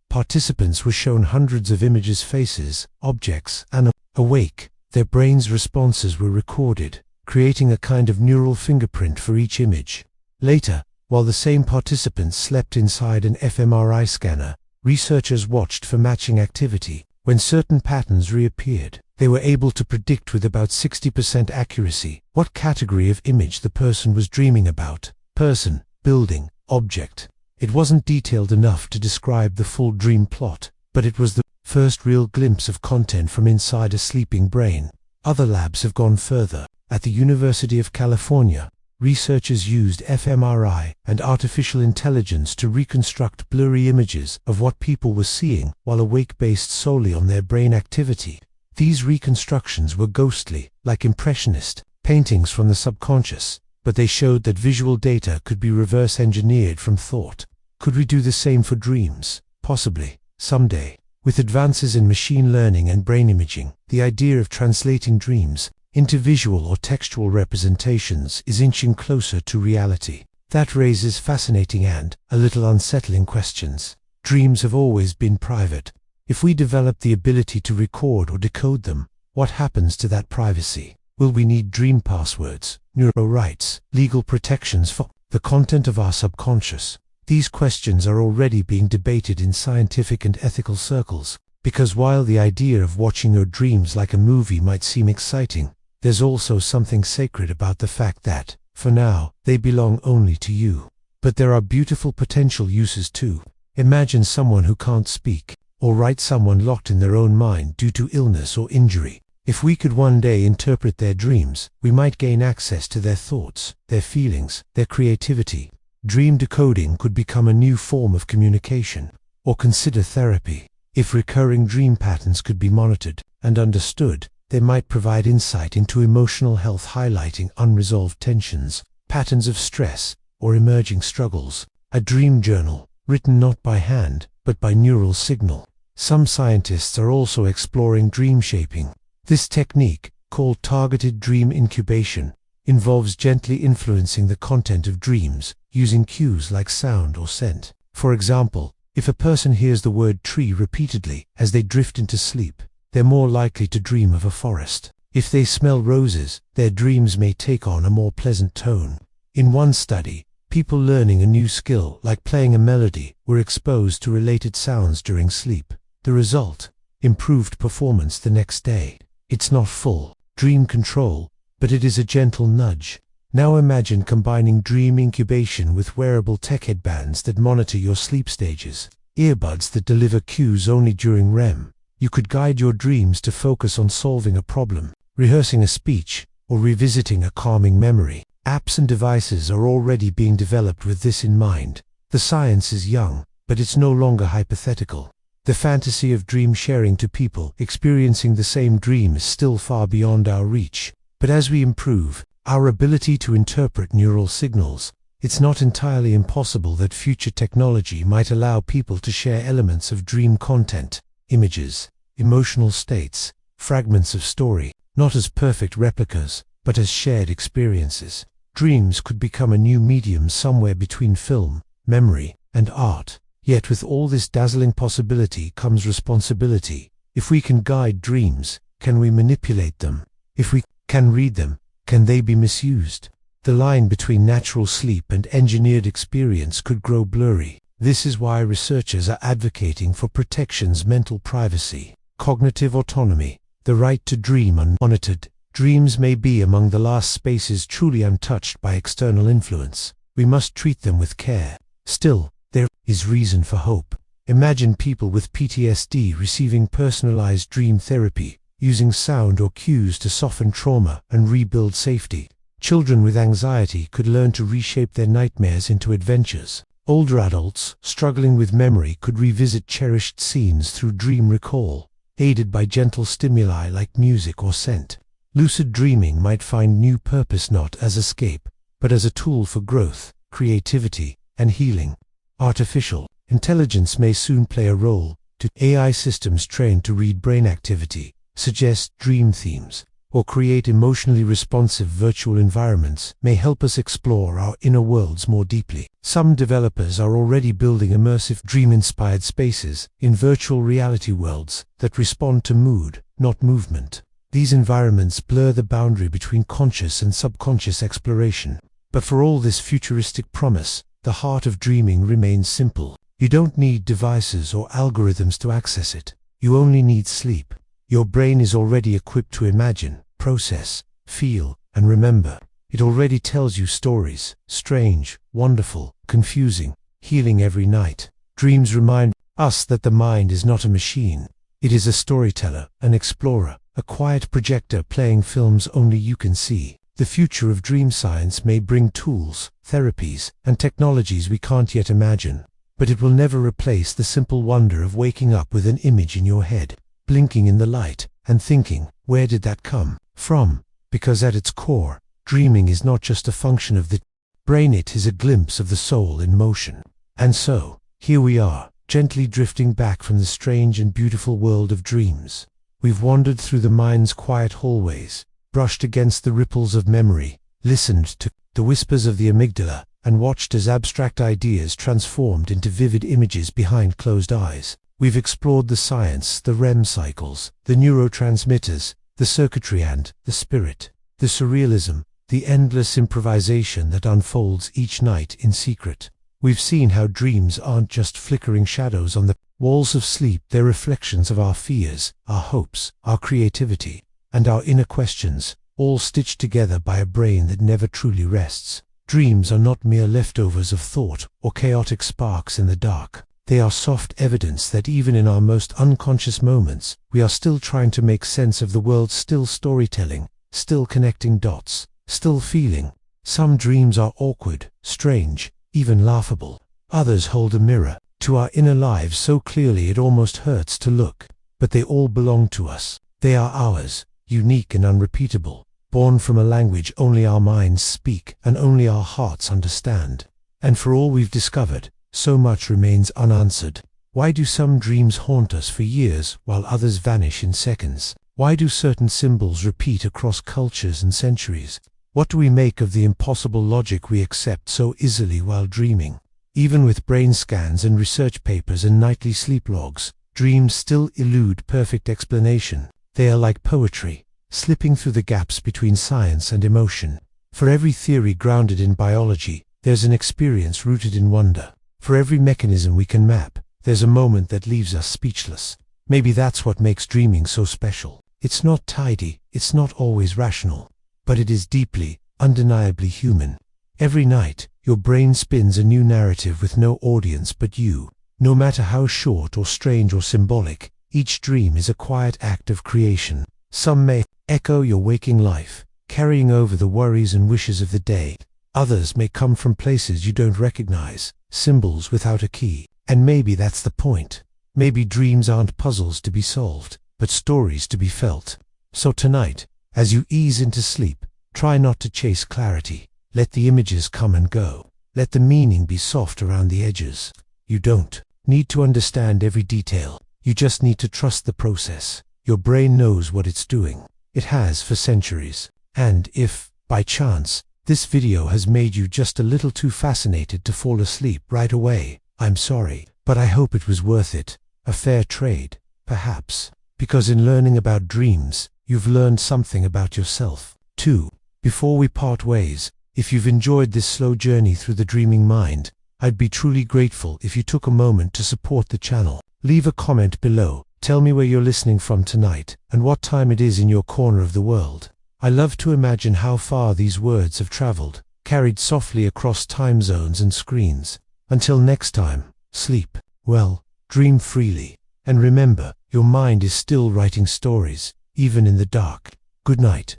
participants were shown hundreds of images, faces, objects, and awake. Their brain's responses were recorded, creating a kind of neural fingerprint for each image. Later, while the same participants slept inside an fMRI scanner, researchers watched for matching activity. When certain patterns reappeared, they were able to predict with about 60% accuracy what category of image the person was dreaming about: person, building, object. It wasn't detailed enough to describe the full dream plot, but it was the first real glimpse of content from inside a sleeping brain. Other labs have gone further. At the University of California, researchers used fMRI and artificial intelligence to reconstruct blurry images of what people were seeing while awake, based solely on their brain activity. These reconstructions were ghostly, like impressionist paintings from the subconscious, but they showed that visual data could be reverse engineered from thought. Could we do the same for dreams? Possibly, someday. With advances in machine learning and brain imaging, the idea of translating dreams into visual or textual representations is inching closer to reality. That raises fascinating and a little unsettling questions. Dreams have always been private. If we develop the ability to record or decode them, what happens to that privacy? Will we need dream passwords, neuro rights, legal protections for the content of our subconscious? These questions are already being debated in scientific and ethical circles, because while the idea of watching your dreams like a movie might seem exciting, there's also something sacred about the fact that, for now, they belong only to you. But there are beautiful potential uses too. Imagine someone who can't speak, or write, someone locked in their own mind due to illness or injury. If we could one day interpret their dreams, we might gain access to their thoughts, their feelings, their creativity. Dream decoding could become a new form of communication. Or consider therapy. If recurring dream patterns could be monitored and understood, they might provide insight into emotional health, highlighting unresolved tensions, patterns of stress, or emerging struggles. A dream journal, written not by hand, but by neural signal. Some scientists are also exploring dream shaping. This technique, called targeted dream incubation, involves gently influencing the content of dreams, using cues like sound or scent. For example, if a person hears the word tree repeatedly as they drift into sleep, they're more likely to dream of a forest. If they smell roses, their dreams may take on a more pleasant tone. In one study, people learning a new skill, like playing a melody, were exposed to related sounds during sleep. The result? Improved performance the next day. It's not full dream control, but it is a gentle nudge. Now imagine combining dream incubation with wearable tech headbands that monitor your sleep stages, earbuds that deliver cues only during REM. You could guide your dreams to focus on solving a problem, rehearsing a speech, or revisiting a calming memory. Apps and devices are already being developed with this in mind. The science is young, but it's no longer hypothetical. The fantasy of dream sharing to people experiencing the same dream is still far beyond our reach. But as we improve our ability to interpret neural signals, it's not entirely impossible that future technology might allow people to share elements of dream content, images, emotional states, fragments of story, not as perfect replicas, but as shared experiences. Dreams could become a new medium somewhere between film, memory, and art. Yet with all this dazzling possibility comes responsibility. If we can guide dreams, can we manipulate them? If we can read them, can they be misused? The line between natural sleep and engineered experience could grow blurry. This is why researchers are advocating for protections: mental privacy, cognitive autonomy, the right to dream unmonitored. Dreams may be among the last spaces truly untouched by external influence. We must treat them with care. Still, there is reason for hope. Imagine people with PTSD receiving personalized dream therapy, using sound or cues to soften trauma and rebuild safety. Children with anxiety could learn to reshape their nightmares into adventures. Older adults struggling with memory could revisit cherished scenes through dream recall, aided by gentle stimuli like music or scent. Lucid dreaming might find new purpose not as escape, but as a tool for growth, creativity, and healing. Artificial intelligence may soon play a role. AI systems trained to read brain activity, suggest dream themes, or create emotionally responsive virtual environments may help us explore our inner worlds more deeply. Some developers are already building immersive dream-inspired spaces in virtual reality worlds that respond to mood, not movement. These environments blur the boundary between conscious and subconscious exploration. But for all this futuristic promise, the heart of dreaming remains simple. You don't need devices or algorithms to access it. You only need sleep. Your brain is already equipped to imagine, process, feel, and remember. It already tells you stories, strange, wonderful, confusing, healing every night. Dreams remind us that the mind is not a machine. It is a storyteller, an explorer, a quiet projector playing films only you can see. The future of dream science may bring tools, therapies, and technologies we can't yet imagine, but it will never replace the simple wonder of waking up with an image in your head, blinking in the light, and thinking, where did that come from? Because at its core, dreaming is not just a function of the brain, it is a glimpse of the soul in motion. And so, here we are, gently drifting back from the strange and beautiful world of dreams. We've wandered through the mind's quiet hallways, brushed against the ripples of memory, listened to the whispers of the amygdala, and watched as abstract ideas transformed into vivid images behind closed eyes. We've explored the science, the REM cycles, the neurotransmitters, the circuitry and the spirit, the surrealism, the endless improvisation that unfolds each night in secret. We've seen how dreams aren't just flickering shadows on the walls of sleep, they're reflections of our fears, our hopes, our creativity, and our inner questions, all stitched together by a brain that never truly rests. Dreams are not mere leftovers of thought or chaotic sparks in the dark. They are soft evidence that even in our most unconscious moments, we are still trying to make sense of the world, still storytelling, still connecting dots, still feeling. Some dreams are awkward, strange, even laughable. Others hold a mirror to our inner lives so clearly it almost hurts to look. But they all belong to us. They are ours, unique and unrepeatable, born from a language only our minds speak and only our hearts understand. And for all we've discovered, so much remains unanswered. Why do some dreams haunt us for years while others vanish in seconds? Why do certain symbols repeat across cultures and centuries? What do we make of the impossible logic we accept so easily while dreaming? Even with brain scans and research papers and nightly sleep logs, dreams still elude perfect explanation. They are like poetry, slipping through the gaps between science and emotion. For every theory grounded in biology, there's an experience rooted in wonder. For every mechanism we can map, there's a moment that leaves us speechless. Maybe that's what makes dreaming so special. It's not tidy, it's not always rational, but it is deeply, undeniably human. Every night, your brain spins a new narrative with no audience but you. No matter how short or strange or symbolic, each dream is a quiet act of creation. Some may echo your waking life, carrying over the worries and wishes of the day. Others may come from places you don't recognize, symbols without a key. And maybe that's the point. Maybe dreams aren't puzzles to be solved, but stories to be felt. So tonight, as you ease into sleep, try not to chase clarity. Let the images come and go. Let the meaning be soft around the edges. You don't need to understand every detail. You just need to trust the process. Your brain knows what it's doing. It has for centuries. And if, by chance, this video has made you just a little too fascinated to fall asleep right away, I'm sorry, but I hope it was worth it. A fair trade, perhaps. Because in learning about dreams, you've learned something about yourself, too. Before we part ways, if you've enjoyed this slow journey through the dreaming mind, I'd be truly grateful if you took a moment to support the channel. Leave a comment below, Tell me where you're listening from tonight, and what time it is in your corner of the world. I love to imagine how far these words have traveled, carried softly across time zones and screens. Until next time, sleep well, dream freely, and remember, your mind is still writing stories, even in the dark. Good night.